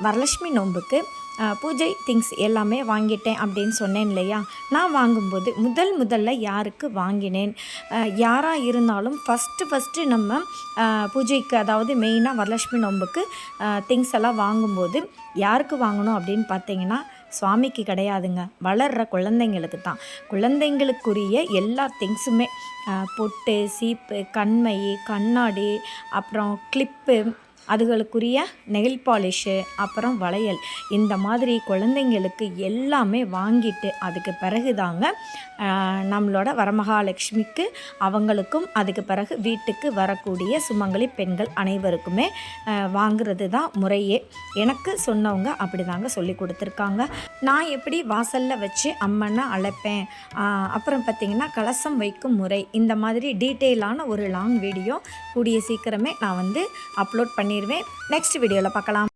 வரலட்சுமி நோன்புக்கு பூஜை திங்ஸ் எல்லாமே வாங்கிட்டேன் அப்படின்னு சொன்னேன் இல்லையா. நான் வாங்கும்போது முதல்ல யாருக்கு வாங்கினேன், யாராக இருந்தாலும் ஃபஸ்ட்டு நம்ம பூஜைக்கு, அதாவது மெயினாக வரலட்சுமி நோன்புக்கு திங்ஸ் எல்லாம் வாங்கும்போது யாருக்கு வாங்கணும் அப்படின்னு பார்த்தீங்கன்னா சுவாமிக்கு கிடையாதுங்க, வளர்கிற குழந்தைங்களுக்கு தான். குழந்தைங்களுக்குரிய எல்லா திங்ஸுமே பொட்டு, சீப்பு, கண்மை, கண்ணாடி, அப்புறம் கிளிப்பு, அதுகளுக்குரிய நெயில் பாலிஷு, அப்புறம் வளையல், இந்த மாதிரி குழந்தைங்களுக்கு எல்லாமே வாங்கிட்டு அதுக்கு பிறகு தாங்க நம்மளோட வரமகாலட்சுமிக்கு அவங்களுக்கும் அதுக்கு பிறகு வீட்டுக்கு வரக்கூடிய சுமங்கலி பெண்கள் அனைவருக்குமே வாங்கிறது தான் முறையே. எனக்கு சொன்னவங்க அப்படி தாங்க சொல்லி கொடுத்துருக்காங்க. நான் எப்படி வாசலில் வச்சு அம்மனை அழைப்பேன், அப்புறம் பார்த்திங்கன்னா கலசம் வைக்கும் முறை, இந்த மாதிரி டீட்டெயிலான ஒரு லாங் வீடியோ கூடிய சீக்கிரமே நான் அப்லோட் பண்ணிடுவேன். நெக்ஸ்ட் வீடியோவில் பார்க்கலாம்.